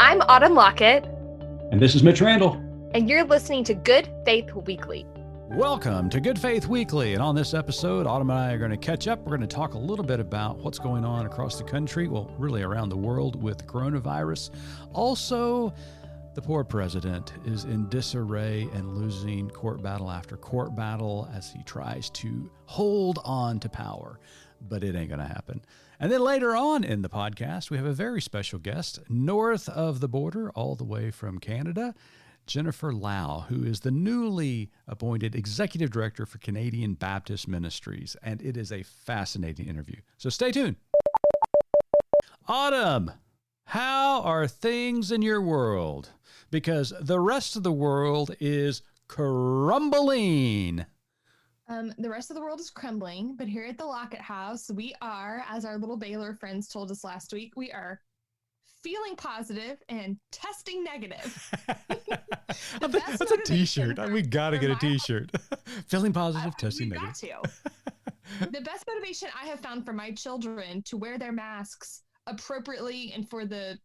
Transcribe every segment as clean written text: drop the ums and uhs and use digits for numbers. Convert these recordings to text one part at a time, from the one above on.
I'm Autumn Lockett. And this is Mitch Randall. And you're listening to Good Faith Weekly. Welcome to Good Faith Weekly. And on this episode, Autumn and I are going to catch up. We're going to talk a little bit about what's going on across the country, well, really around the world with coronavirus. Also, the poor president is in disarray and losing court battle after court battle as he tries to hold on to power. But it ain't going to happen. And then later on in the podcast, we have a very special guest, north of the border, all the way from Canada, Jennifer Lau, who is the newly appointed Executive Director for Canadian Baptist Ministries. And it is a fascinating interview. So stay tuned. Autumn, how are things in your world? Because the rest of the world is crumbling. The rest of the world is crumbling, but here at the Lockett House, we are, as our little Baylor friends told us last week, we are feeling positive and testing negative. That's a t-shirt. We got to get a t-shirt. Feeling positive, testing negative. The best motivation I have found for my children to wear their masks appropriately and for the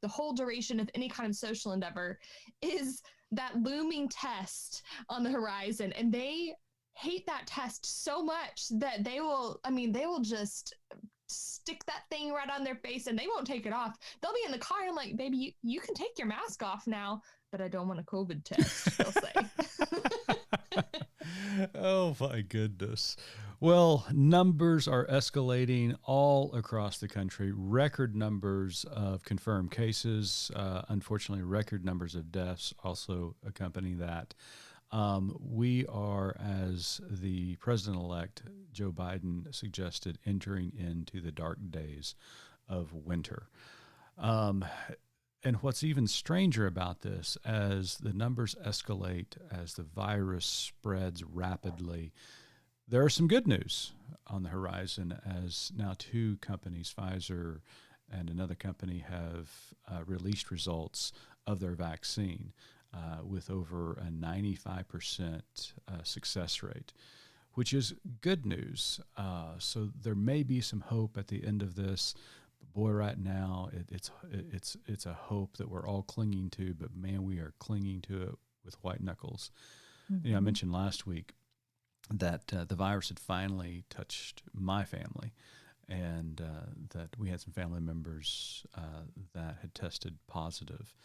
whole duration of any kind of social endeavor is that looming test on the horizon. And they hate that test so much that they will just stick that thing right on their face and they won't take it off. They'll be in the car and I'm like, baby, you can take your mask off now, but I don't want a COVID test, they'll say. Oh my goodness. Well, numbers are escalating all across the country. Record numbers of confirmed cases. Unfortunately, record numbers of deaths also accompany that. We are, as the president-elect Joe Biden suggested, entering into the dark days of winter. And what's even stranger about this, as the numbers escalate, as the virus spreads rapidly, there are some good news on the horizon, as now two companies, Pfizer and another company, have released results of their vaccine. With over a 95% success rate, which is good news. So there may be some hope at the end of this. But boy, right now it's a hope that we're all clinging to. But man, we are clinging to it with white knuckles. Mm-hmm. I mentioned last week that the virus had finally touched my family, and that we had some family members that had tested positive.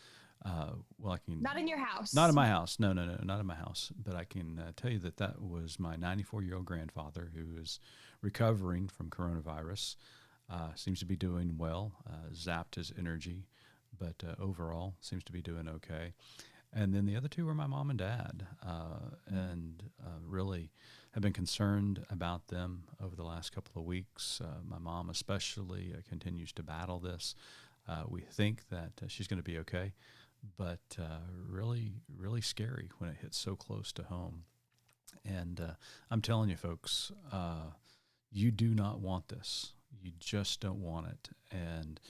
Not in your house. Not in my house. No, not in my house. But I can tell you that was my 94-year-old grandfather who is recovering from coronavirus. Seems to be doing well. Zapped his energy, but overall seems to be doing okay. And then the other two were my mom and dad, and really have been concerned about them over the last couple of weeks. My mom especially continues to battle this. We think that she's going to be okay. But really, really scary when it hits so close to home. And I'm telling you, folks, you do not want this. You just don't want it. And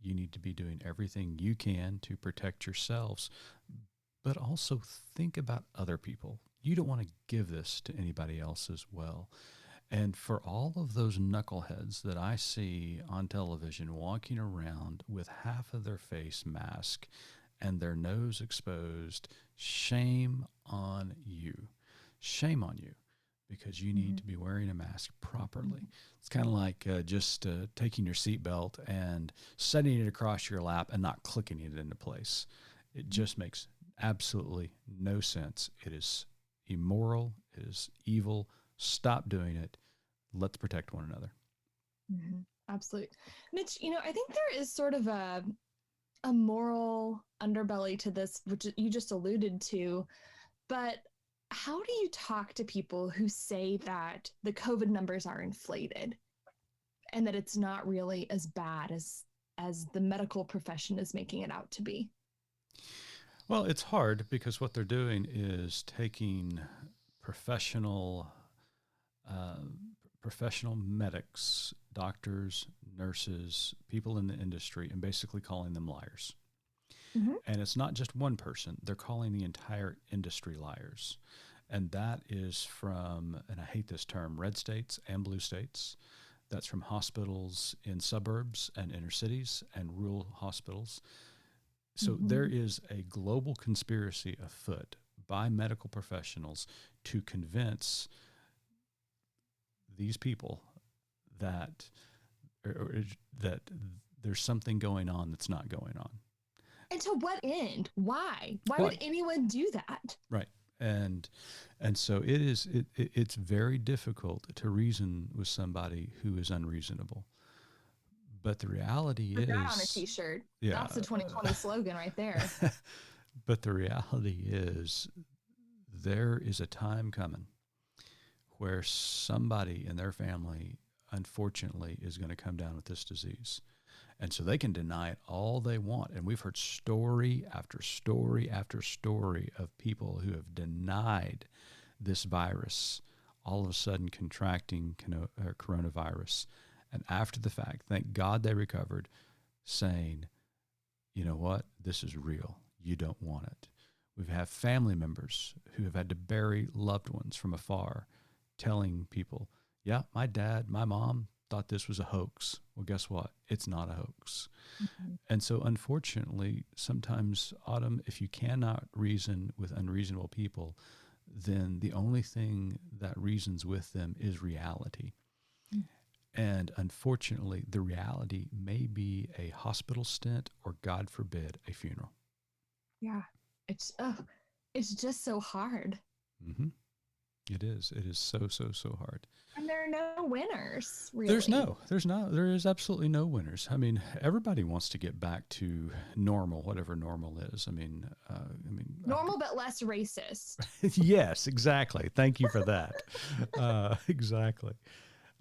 you need to be doing everything you can to protect yourselves, but also think about other people. You don't want to give this to anybody else as well. And for all of those knuckleheads that I see on television walking around with half of their face masked and their nose exposed, shame on you. Shame on you, because you need to be wearing a mask properly. It's kind of like just taking your seatbelt and setting it across your lap and not clicking it into place. It just makes absolutely no sense. It is immoral. It is evil. Stop doing it. Let's protect one another. Mm-hmm. Absolutely. Mitch, I think there is sort of a moral underbelly to this, which you just alluded to, but how do you talk to people who say that the COVID numbers are inflated and that it's not really as bad as the medical profession is making it out to be? Well, it's hard because what they're doing is taking professional medics, doctors, nurses, people in the industry, and basically calling them liars. Mm-hmm. And it's not just one person. They're calling the entire industry liars. And that is from, and I hate this term, red states and blue states. That's from hospitals in suburbs and inner cities and rural hospitals. So there is a global conspiracy afoot by medical professionals to convince these people that that there's something going on that's not going on. And to what end? Why? Why would anyone do that? Right. And so it's very difficult to reason with somebody who is unreasonable. But the reality Put is that on a t-shirt. Yeah. That's the 2020 slogan right there. But the reality is there is a time coming where somebody in their family, unfortunately, is going to come down with this disease. And so they can deny it all they want. And we've heard story after story after story of people who have denied this virus, all of a sudden contracting coronavirus. And after the fact, thank God they recovered, saying, you know what, this is real. You don't want it. We've had family members who have had to bury loved ones from afar, telling people, yeah, my dad, my mom thought this was a hoax. Well, guess what? It's not a hoax. Mm-hmm. And so unfortunately, sometimes, Autumn, if you cannot reason with unreasonable people, then the only thing that reasons with them is reality. Mm-hmm. And unfortunately, the reality may be a hospital stint or, God forbid, a funeral. Yeah. It's just so hard. Mm-hmm. It is. It is so hard. And there are no winners, really. There is absolutely no winners. I mean, everybody wants to get back to normal, whatever normal is. I mean, normal, but less racist. Yes, exactly. Thank you for that. Exactly.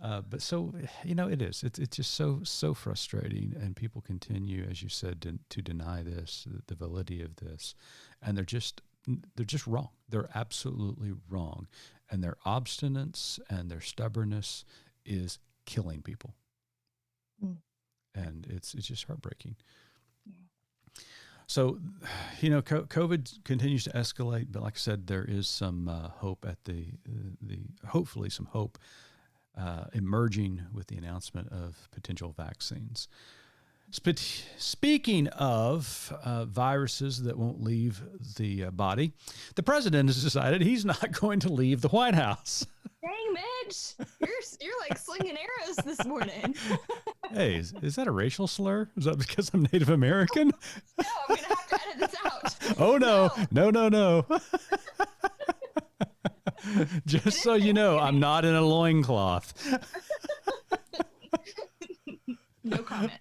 But so, it is. It's just so frustrating, and people continue, as you said, to deny this, the validity of this, and they're just wrong. They're absolutely wrong, and their obstinance and their stubbornness is killing people, and it's just heartbreaking. Yeah. So, COVID continues to escalate, but like I said, there is some hope at hopefully some hope. Emerging with the announcement of potential vaccines. Speaking of viruses that won't leave the body, the president has decided he's not going to leave the White House. Dang, Mitch, you're like slinging arrows this morning. Hey, is that a racial slur? Is that because I'm Native American? No, I'm gonna have to edit this out. Oh no. Just so you know, I'm not in a loincloth. No comment.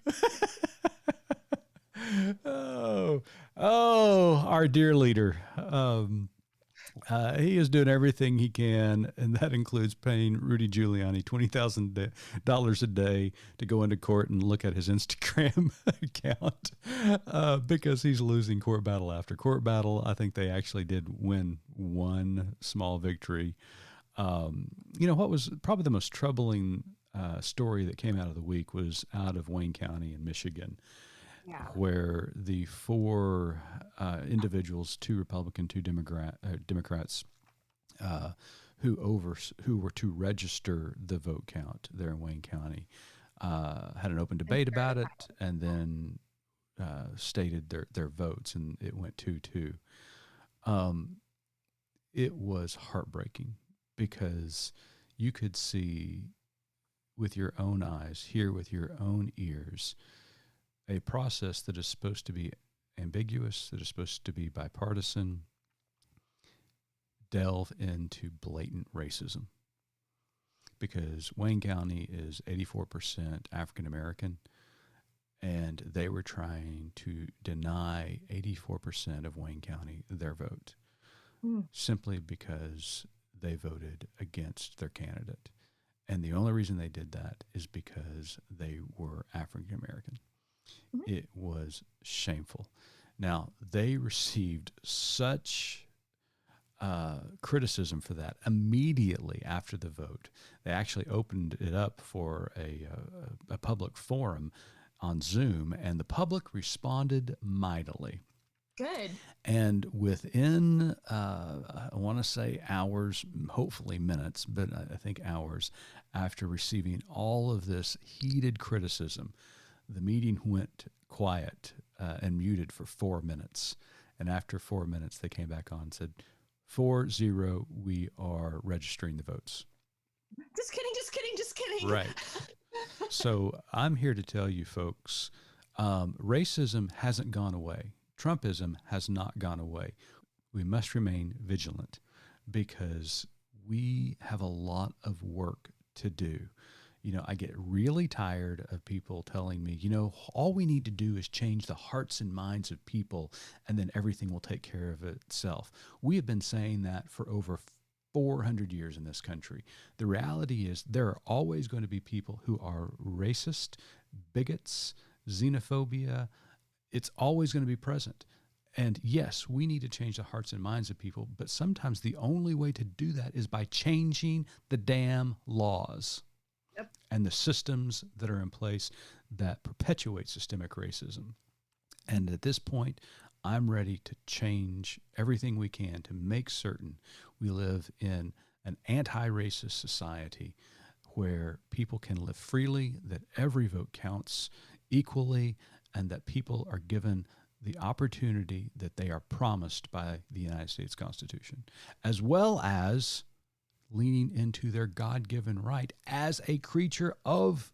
Our dear leader. He is doing everything he can, and that includes paying Rudy Giuliani $20,000 a day to go into court and look at his Instagram account because he's losing court battle after court battle. I think they actually did win one small victory. What was probably the most troubling story that came out of the week was out of Wayne County in Michigan. Yeah. Where the four individuals, two Republican, two Democrats, who were to register the vote count there in Wayne County, had an open debate about it, and then stated their votes, and it went 2-2. It was heartbreaking because you could see with your own eyes, hear with your own ears, a process that is supposed to be ambiguous, that is supposed to be bipartisan, delve into blatant racism. Because Wayne County is 84% African American, and they were trying to deny 84% of Wayne County their vote, simply because they voted against their candidate. And the only reason they did that is because they were African American. Mm-hmm. It was shameful. Now, they received such criticism for that immediately after the vote. They actually opened it up for a public forum on Zoom, and the public responded mightily. Good. And within, I want to say hours, hopefully minutes, but I think hours after receiving all of this heated criticism, the meeting went quiet and muted for 4 minutes. And after 4 minutes, they came back on and said, 4-0, we are registering the votes. Just kidding, just kidding, just kidding. Right. So I'm here to tell you folks, racism hasn't gone away. Trumpism has not gone away. We must remain vigilant because we have a lot of work to do. You know, I get really tired of people telling me, you know, all we need to do is change the hearts and minds of people and then everything will take care of itself. We have been saying that for over 400 years in this country. The reality is there are always going to be people who are racist, bigots, xenophobia. It's always going to be present. And yes, we need to change the hearts and minds of people, but sometimes the only way to do that is by changing the damn laws. Yep. And the systems that are in place that perpetuate systemic racism. And at this point, I'm ready to change everything we can to make certain we live in an anti-racist society where people can live freely, that every vote counts equally, and that people are given the opportunity that they are promised by the United States Constitution, as well as leaning into their God-given right as a creature of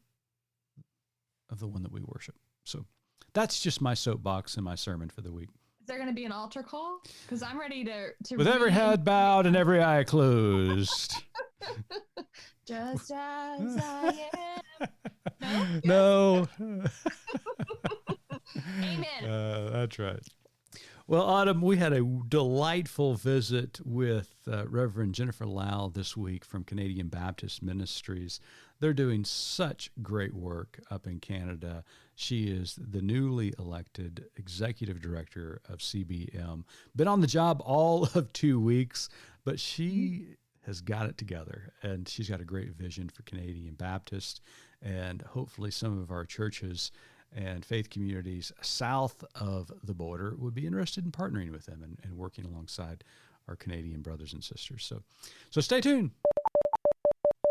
the one that we worship. So that's just my soapbox and my sermon for the week. Is there going to be an altar call? Because I'm ready to with every head bowed and every eye closed. Just as I am. No. Amen. That's right. Well, Autumn, we had a delightful visit with Reverend Jennifer Lau this week from Canadian Baptist Ministries. They're doing such great work up in Canada. She is the newly elected executive director of CBM. Been on the job all of 2 weeks, but she has got it together, and she's got a great vision for Canadian Baptist, and hopefully some of our churches and faith communities south of the border would be interested in partnering with them and working alongside our Canadian brothers and sisters. So stay tuned.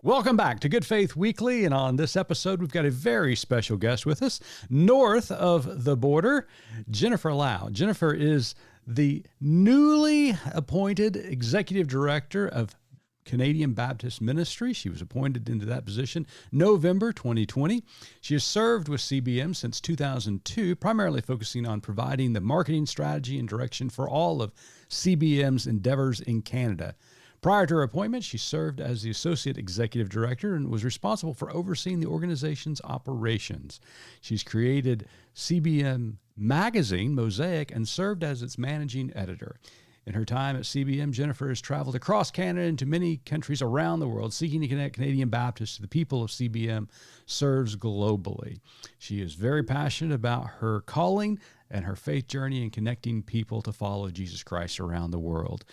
Welcome back to Good Faith Weekly. And on this episode, we've got a very special guest with us, north of the border, Jennifer Lau. Jennifer is the newly appointed executive director of Canadian Baptist Ministry. She was appointed into that position November 2020. She has served with CBM since 2002, primarily focusing on providing the marketing strategy and direction for all of CBM's endeavors in Canada. Prior to her appointment, she served as the Associate Executive Director and was responsible for overseeing the organization's operations. She's created CBM magazine, Mosaic, and served as its managing editor. In her time at CBM, Jennifer has traveled across Canada and to many countries around the world, seeking to connect Canadian Baptists to the people of CBM serves globally. She is very passionate about her calling and her faith journey in connecting people to follow Jesus Christ around the world.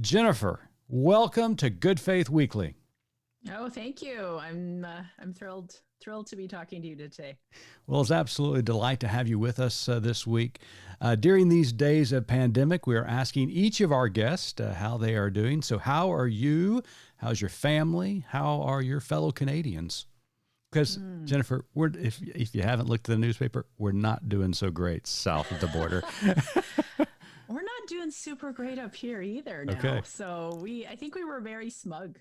Jennifer, welcome to Good Faith Weekly. Oh, thank you. I'm thrilled to be talking to you today. Well, it's absolutely a delight to have you with us this week. During these days of pandemic, we are asking each of our guests how they are doing. So how are you? How's your family? How are your fellow Canadians? Because, Jennifer, if you haven't looked at the newspaper, we're not doing so great south of the border. We're not doing super great up here either now. Okay. So I think we were very smug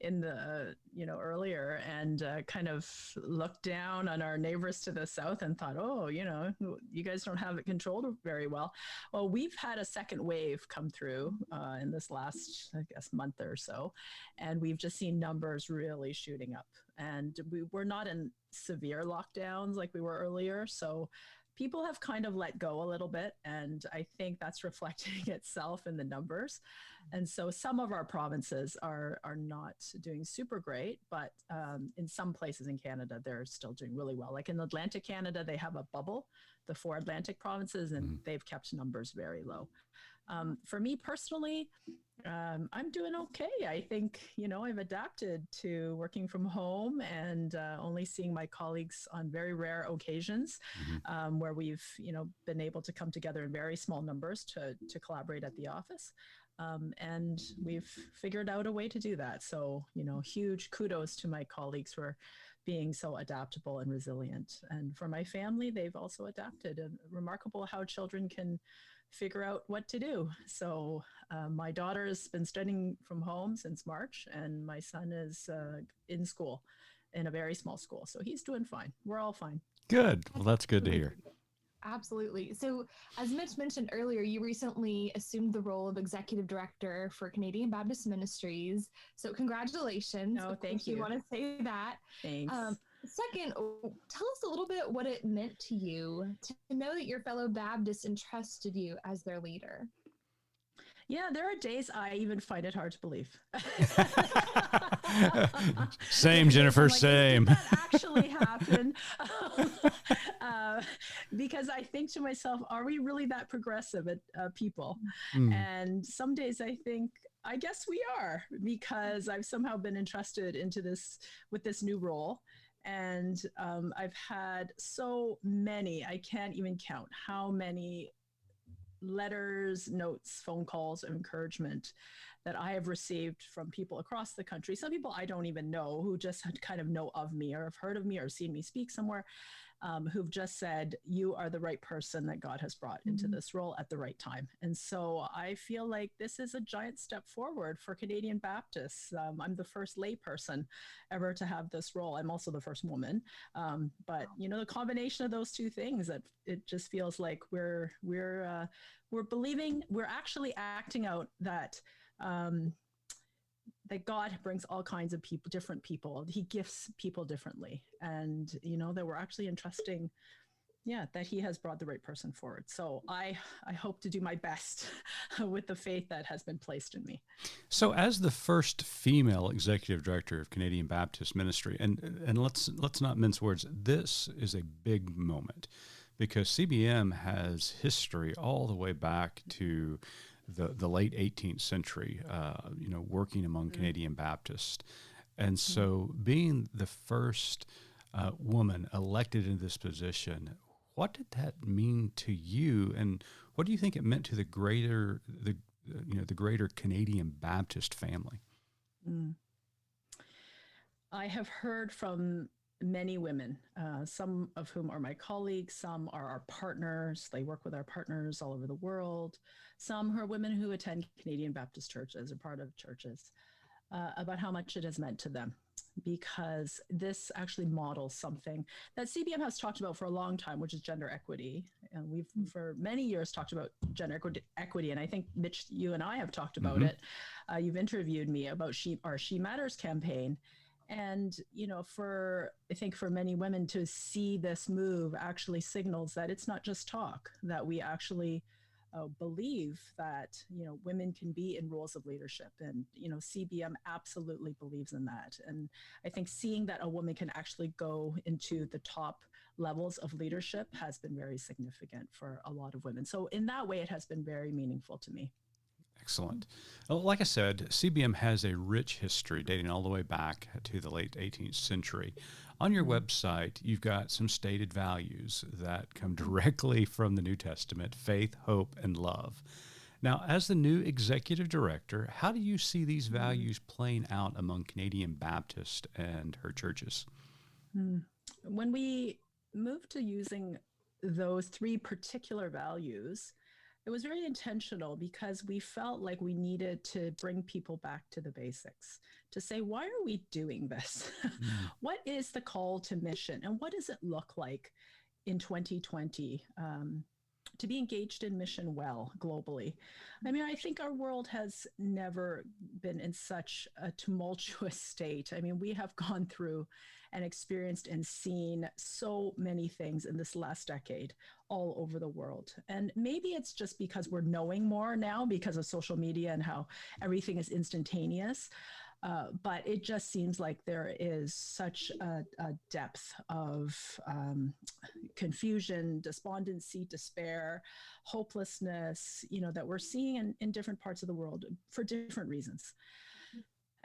in the, earlier and kind of looked down on our neighbors to the south and thought, oh, you guys don't have it controlled very well. Well, we've had a second wave come through in this last, I guess, month or so. And we've just seen numbers really shooting up. And we're not in severe lockdowns like we were earlier. So people have kind of let go a little bit, and I think that's reflecting itself in the numbers. And so some of our provinces are not doing super great, but in some places in Canada, they're still doing really well. Like in Atlantic Canada, they have a bubble, the 4 Atlantic provinces, and they've kept numbers very low. For me personally, I'm doing okay. I think, I've adapted to working from home and only seeing my colleagues on very rare occasions where we've, been able to come together in very small numbers to collaborate at the office. And we've figured out a way to do that. So, huge kudos to my colleagues for being so adaptable and resilient. And for my family, they've also adapted. And remarkable how children can figure out what to do. So my daughter has been studying from home since March, and my son is in school in a very small school. So he's doing fine. We're all fine. Good. Well, that's good to hear. Absolutely. So, as Mitch mentioned earlier, you recently assumed the role of executive director for Canadian Baptist Ministries. So, congratulations. Oh, thank you. We want to say that. Thanks. Second, tell us a little bit what it meant to you to know that your fellow Baptists entrusted you as their leader. Yeah, there are days I even find it hard to believe. Same, Jennifer, like, same. Did that actually happen? Because I think to myself, are we really that progressive people? And some days I think, I guess we are, because I've somehow been entrusted with this new role. And I've had so many, I can't even count how many letters, notes, phone calls of encouragement that I have received from people across the country. Some people I don't even know, who just kind of know of me or have heard of me or seen me speak somewhere, who've just said, you are the right person that God has brought into this role at the right time. And so I feel like this is a giant step forward for Canadian Baptists. I'm the first lay person ever to have this role. I'm also the first woman. But the combination of those two things, that it just feels like we're believing, we're actually acting out that that God brings all kinds of people, different people. He gifts people differently. And, that we're actually entrusting, that he has brought the right person forward. So I hope to do my best with the faith that has been placed in me. So as the first female executive director of Canadian Baptist Ministry, and let's not mince words, this is a big moment because CBM has history all the way back to the late 18th century, working among Canadian Baptists. And so being the first woman elected into this position, what did that mean to you? And what do you think it meant to the greater Canadian Baptist family? I have heard from many women, some of whom are my colleagues, some are our partners. They work with our partners all over the world. Some are women who attend Canadian Baptist churches or part of churches, about how much it has meant to them, because this actually models something that CBM has talked about for a long time, which is gender equity. And we've for many years talked about gender equity. And I think, Mitch, you and I have talked about it. You've interviewed me about our She Matters campaign. And, I think for many women to see this move actually signals that it's not just talk, that we actually believe that, women can be in roles of leadership. And, CBM absolutely believes in that. And I think seeing that a woman can actually go into the top levels of leadership has been very significant for a lot of women. So in that way, it has been very meaningful to me. Excellent. Well, like I said, CBM has a rich history dating all the way back to the late 18th century. On your website, you've got some stated values that come directly from the New Testament: faith, hope, and love. Now, as the new executive director, how do you see these values playing out among Canadian Baptist and her churches? When we moved to using those three particular values, it was very intentional because we felt like we needed to bring people back to the basics, to say, why are we doing this? What is the call to mission? And what does it look like in 2020 to be engaged in mission well globally? I mean, I think our world has never been in such a tumultuous state. I mean, we have gone through and experienced and seen so many things in this last decade all over the world. And maybe it's just because we're knowing more now because of social media and how everything is instantaneous. But it just seems like there is such a depth of confusion, despondency, despair, hopelessness, that we're seeing in different parts of the world for different reasons.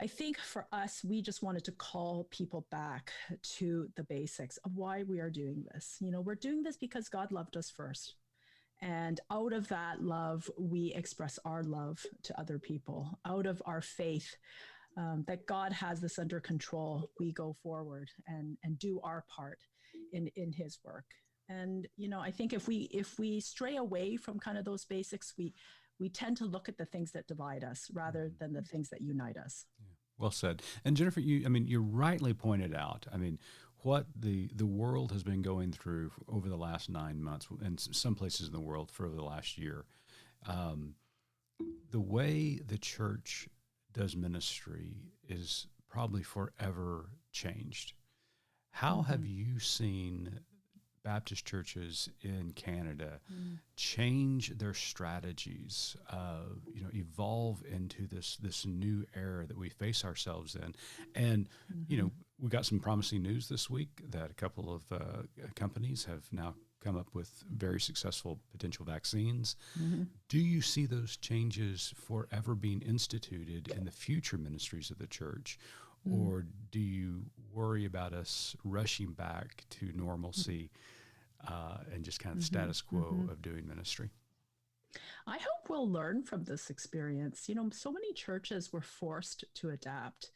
I think for us, we just wanted to call people back to the basics of why we are doing this. We're doing this because God loved us first. And out of that love, we express our love to other people. Out of our faith that God has this under control, we go forward and do our part in his work. And, I think if we stray away from kind of those basics, we tend to look at the things that divide us rather than the things that unite us. Yeah. Well said. And Jennifer, you rightly pointed out, what the world has been going through over the last 9 months, and some places in the world for over the last year. The way the church does ministry is probably forever changed. How have you seen Baptist churches in Canada change their strategies, evolve into this new era that we face ourselves in? And, we got some promising news this week that a couple of companies have now come up with very successful potential vaccines. Do you see those changes forever being instituted in the future ministries of the church? Or do you worry about us rushing back to normalcy and just kind of the status quo of doing ministry? I hope we'll learn from this experience. So many churches were forced to adapt.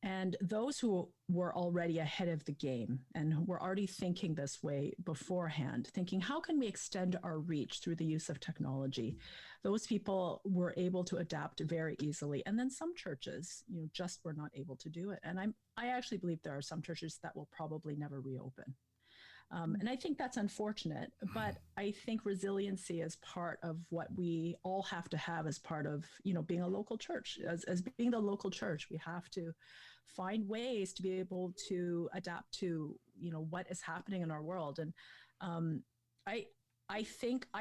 And those who were already ahead of the game and were already thinking this way beforehand, thinking, how can we extend our reach through the use of technology? Those people were able to adapt very easily. And then some churches, just were not able to do it. And I actually believe there are some churches that will probably never reopen. And I think that's unfortunate, but I think resiliency is part of what we all have to have as part of, being a local church. As being the local church, we have to find ways to be able to adapt to, what is happening in our world. And I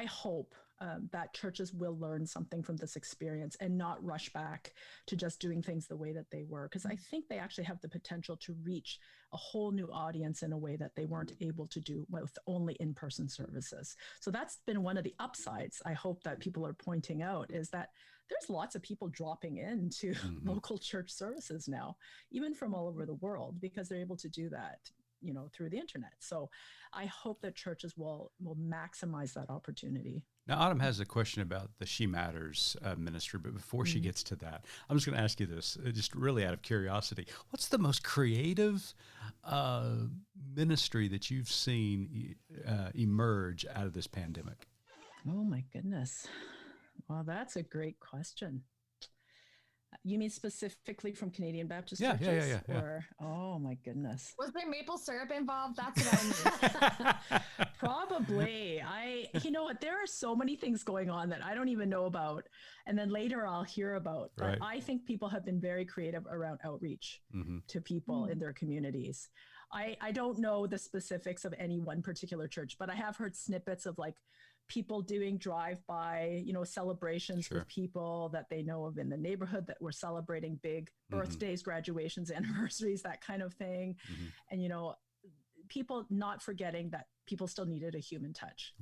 hope that churches will learn something from this experience and not rush back to just doing things the way that they were, because I think they actually have the potential to reach a whole new audience in a way that they weren't able to do with only in-person services. So that's been one of the upsides I hope that people are pointing out, is that there's lots of people dropping into local church services now, even from all over the world, because they're able to do that, through the internet. So I hope that churches will maximize that opportunity. Now, Autumn has a question about the She Matters ministry, but before she gets to that, I'm just going to ask you this, just really out of curiosity. What's the most creative ministry that you've seen emerge out of this pandemic? Oh, my goodness. Well, that's a great question. You mean specifically from Canadian Baptist churches? Yeah. Or, oh my goodness. Was there maple syrup involved? That's what I mean. Probably. You know what? There are so many things going on that I don't even know about. And then later I'll hear about. But I think people have been very creative around outreach to people in their communities. I don't know the specifics of any one particular church, but I have heard snippets of people doing drive-by, celebrations with people that they know of in the neighborhood that were celebrating big birthdays, graduations, anniversaries, that kind of thing. And, people not forgetting that people still needed a human touch,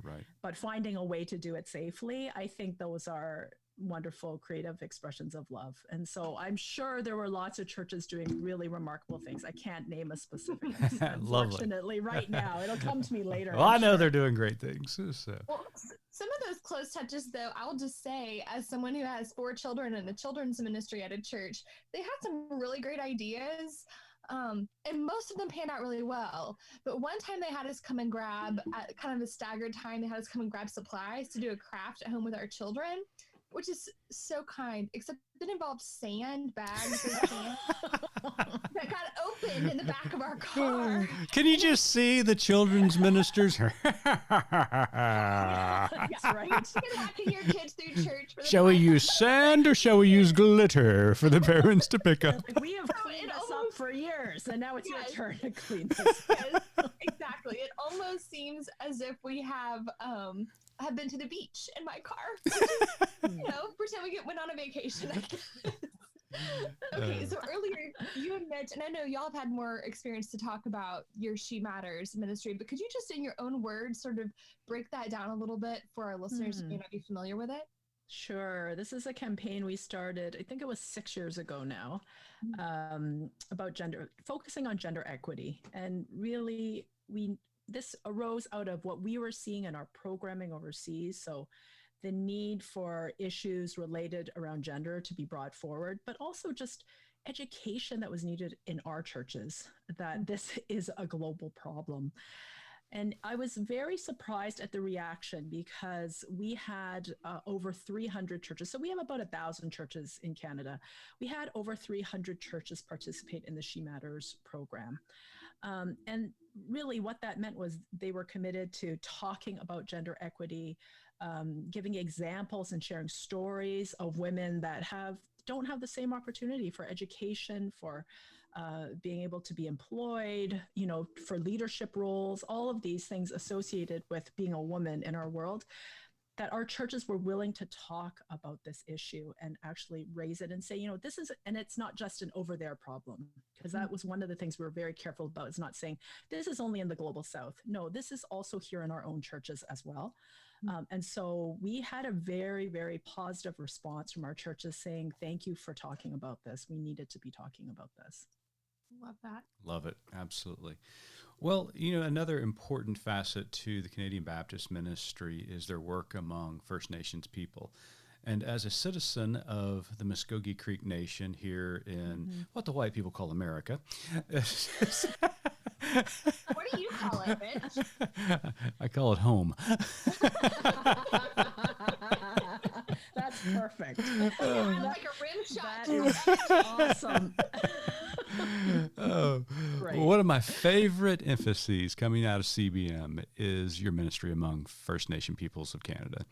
but finding a way to do it safely. I think those are wonderful creative expressions of love. And so I'm sure there were lots of churches doing really remarkable things. I can't name a specific, unfortunately, right now. It'll come to me later. Well, I know they're doing great things. So. Well, some of those close touches, though, I'll just say, as someone who has 4 children in a children's ministry at a church, they had some really great ideas. And most of them panned out really well. But one time they had us come and grab, at kind of a staggered time, they had us come and grab supplies to do a craft at home with our children, which is so kind, except it involved sand bags of sand that got opened in the back of our car. Can you just see the children's ministers? That's right. You're walking your kids through church. Shall we use sand or shall we use glitter for the parents to pick up? We have cleaned us up for years, and now it's your turn to clean this. Yes, exactly. It almost seems as if we have been to the beach in my car. Pretend we went on a vacation. Okay, so earlier you and Mitch, and I know y'all have had more experience to talk about your She Matters ministry, but could you just in your own words sort of break that down a little bit for our listeners who may not be familiar with it? Sure. This is a campaign we started, I think it was 6 years ago now, about focusing on gender equity. And really, this arose out of what we were seeing in our programming overseas. So the need for issues related around gender to be brought forward, but also just education that was needed in our churches, that this is a global problem. And I was very surprised at the reaction because we had over 300 churches. So we have about 1,000 churches in Canada. We had over 300 churches participate in the She Matters program. And really what that meant was they were committed to talking about gender equity, giving examples and sharing stories of women that don't have the same opportunity for education, for being able to be employed, for leadership roles, all of these things associated with being a woman in our world, that our churches were willing to talk about this issue and actually raise it and say, this is, and it's not just an over there problem, because that was one of the things we were very careful about, is not saying this is only in the global south. No, this is also here in our own churches as well. And so we had a very, very positive response from our churches saying, thank you for talking about this. We needed to be talking about this. Love that. Love it. Absolutely. Well, another important facet to the Canadian Baptist ministry is their work among First Nations people. And as a citizen of the Muskogee Creek Nation here in what the white people call America. What do you call it, Mitch? I call it home. That's perfect. Like a rim shot. That is awesome. One of my favorite emphases coming out of CBM is your ministry among First Nation peoples of Canada.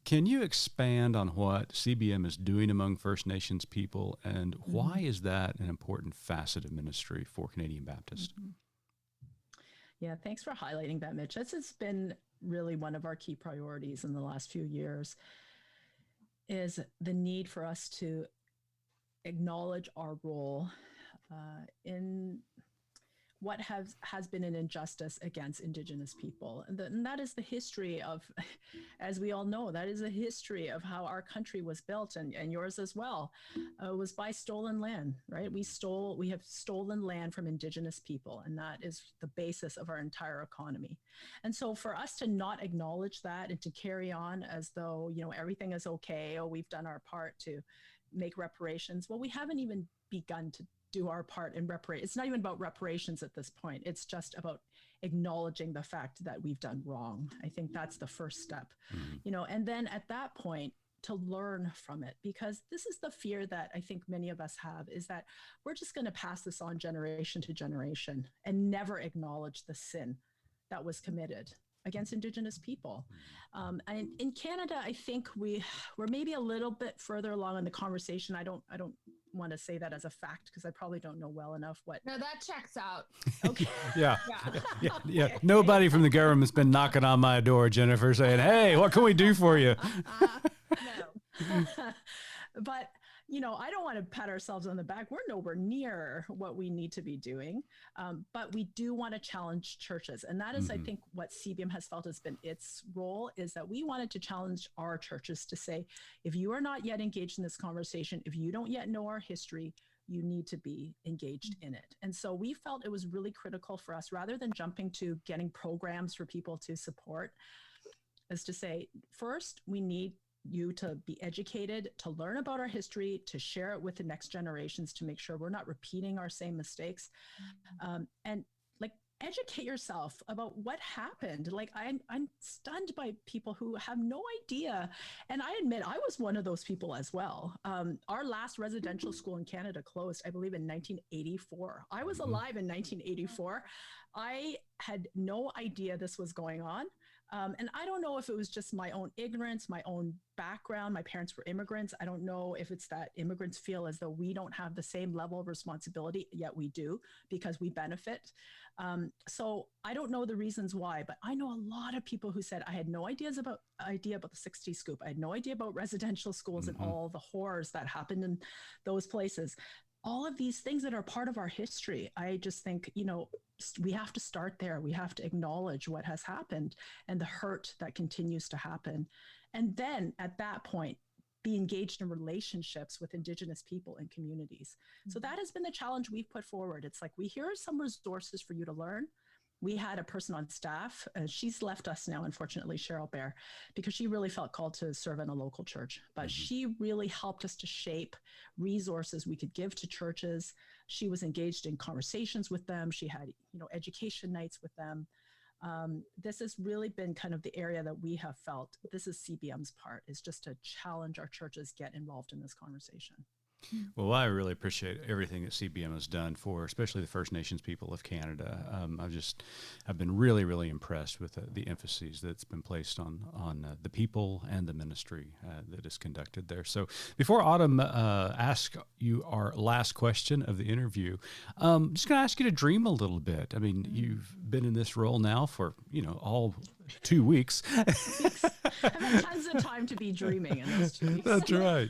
Can you expand on what CBM is doing among First Nations people, and why is that an important facet of ministry for Canadian Baptist? Yeah, thanks for highlighting that, Mitch. This has been really one of our key priorities in the last few years, is the need for us to acknowledge our role in what has been an injustice against Indigenous people. And that is the history of, as we all know, that is a history of how our country was built, and yours as well, was by stolen land, right? We have stolen land from Indigenous people, and that is the basis of our entire economy. And so for us to not acknowledge that and to carry on as though, everything is okay, we've done our part to make reparations. Well, we haven't even begun to do our part in reparation. It's not even about reparations at this point. It's just about acknowledging the fact that we've done wrong. I think that's the first step, and then at that point to learn from it, because this is the fear that I think many of us have, is that we're just going to pass this on generation to generation and never acknowledge the sin that was committed against Indigenous people. And in Canada, I think we're maybe a little bit further along in the conversation. I don't want to say that as a fact, because I probably don't know well enough what. No, that checks out. Okay. Yeah. Nobody from the government's been knocking on my door, Jennifer, saying, "Hey, what can we do for you?" No. But I don't want to pat ourselves on the back. We're nowhere near what we need to be doing. But we do want to challenge churches. And that is, I think, what CBM has felt has been its role, is that we wanted to challenge our churches to say, if you are not yet engaged in this conversation, if you don't yet know our history, you need to be engaged in it. And so we felt it was really critical for us, rather than jumping to getting programs for people to support, is to say, first, we need you to be educated, to learn about our history, to share it with the next generations, to make sure we're not repeating our same mistakes. And educate yourself about what happened. I'm stunned by people who have no idea. And I admit I was one of those people as well. Our last residential school in Canada closed, I believe, in 1984. I was alive in 1984. I had no idea this was going on. And I don't know if it was just my own ignorance, my own background. My parents were immigrants. I don't know if it's that immigrants feel as though we don't have the same level of responsibility, yet we do because we benefit. So I don't know the reasons why, but I know a lot of people who said, I had no idea about the 60 scoop. I had no idea about residential schools and all the horrors that happened in those places. All of these things that are part of our history. I just think, we have to start there. We have to acknowledge what has happened and the hurt that continues to happen. And then at that point, be engaged in relationships with Indigenous people and communities. So that has been the challenge we've put forward. It's like, here are some resources for you to learn. We had a person on staff, and she's left us now, unfortunately, Cheryl Bear, because she really felt called to serve in a local church. But she really helped us to shape resources we could give to churches. She was engaged in conversations with them. She had, education nights with them. This has really been kind of the area that we have felt this is CBM's part, is just to challenge our churches, get involved in this conversation. Well, I really appreciate everything that CBM has done for, especially the First Nations people of Canada. I've been really, really impressed with the emphasis that's been placed on the people and the ministry that is conducted there. So, before Autumn asks you our last question of the interview, I'm just going to ask you to dream a little bit. I mean, you've been in this role now for all 2 weeks. I've had tons of time to be dreaming in those 2 weeks. That's right.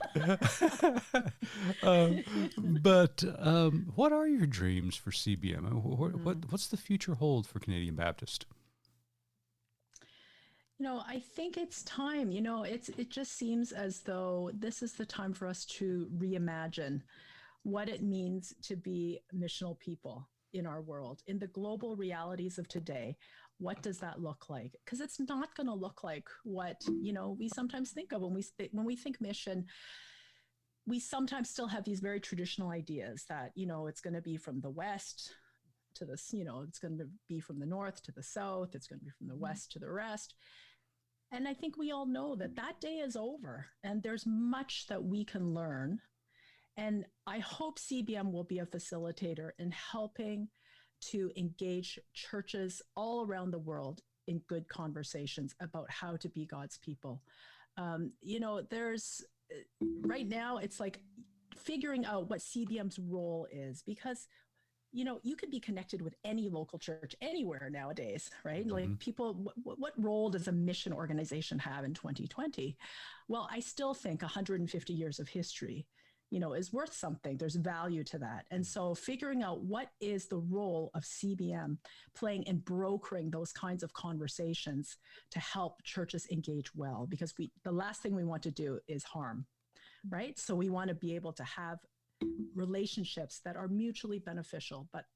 But what are your dreams for CBM? What's the future hold for Canadian Baptist? I think it's time. It just seems as though this is the time for us to reimagine what it means to be missional people in our world, in the global realities of today. What does that look like? Because it's not going to look like what we sometimes think of when we think mission. We sometimes still have these very traditional ideas that it's going to be from the west to the it's going to be from the north to the south. It's going to be from the west to the rest. And I think we all know that day is over, and there's much that we can learn. And I hope CBM will be a facilitator in helping to engage churches all around the world in good conversations about how to be God's people. There's right now, it's like figuring out what CBM's role is, because you could be connected with any local church anywhere nowadays, right? Like people, what role does a mission organization have in 2020? Well, I still think 150 years of history is worth something. There's value to that. And so figuring out what is the role of CBM playing in brokering those kinds of conversations to help churches engage well, because the last thing we want to do is harm, right? So we want to be able to have relationships that are mutually beneficial. But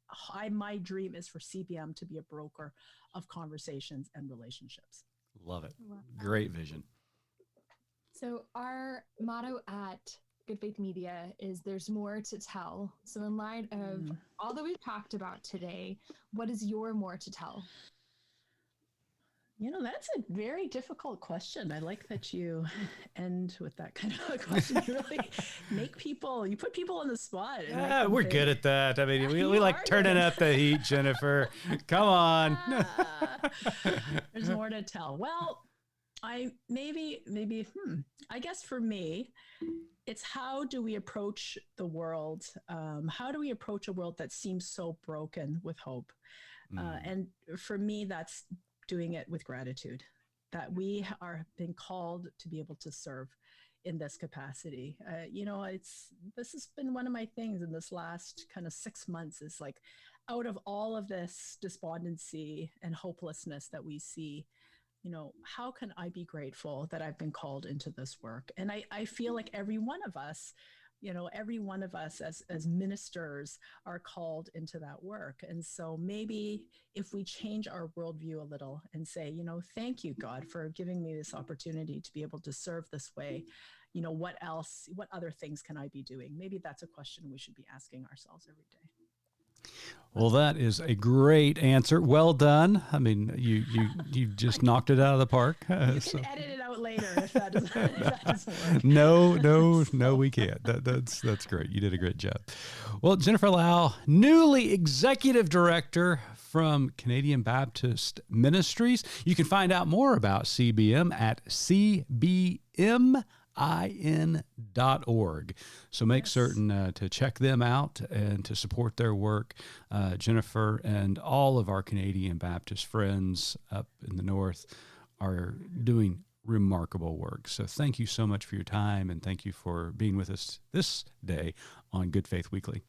my dream is for CBM to be a broker of conversations and relationships. Love it. Great vision. So our motto at Good Faith Media is there's more to tell. So in light of all that we've talked about today, what is your more to tell? That's a very difficult question. I like that you end with that kind of a question. You really you put people on the spot. Yeah, we're good at that. I mean, we like turning up the heat, Jennifer. Come on. There's more to tell. Well, I guess for me, it's how do we approach the world? How do we approach a world that seems so broken with hope? And for me, that's doing it with gratitude, that we are being called to be able to serve in this capacity. This has been one of my things in this last kind of 6 months, is like, out of all of this despondency and hopelessness that we see, how can I be grateful that I've been called into this work? And I feel like every one of us as ministers are called into that work. And so maybe if we change our worldview a little and say, thank you, God, for giving me this opportunity to be able to serve this way. What other things can I be doing? Maybe that's a question we should be asking ourselves every day. Well, that is a great answer. Well done. I mean, you just knocked it out of the park. You can edit it out later if that doesn't work. No, we can't. That's great. You did a great job. Well, Jennifer Lau, newly executive director from Canadian Baptist Ministries. You can find out more about CBM at cbmin.org. So make certain to check them out and to support their work. Jennifer and all of our Canadian Baptist friends up in the north are doing remarkable work. So thank you so much for your time, and thank you for being with us this day on Good Faith Weekly.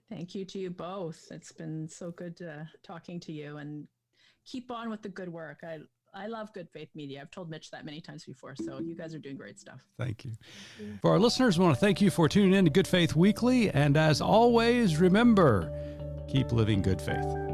Thank you to you both. It's been so good talking to you, and keep on with the good work. I love Good Faith Media. I've told Mitch that many times before, so you guys are doing great stuff. Thank you. For our listeners, we want to thank you for tuning in to Good Faith Weekly, and as always, remember, keep living good faith.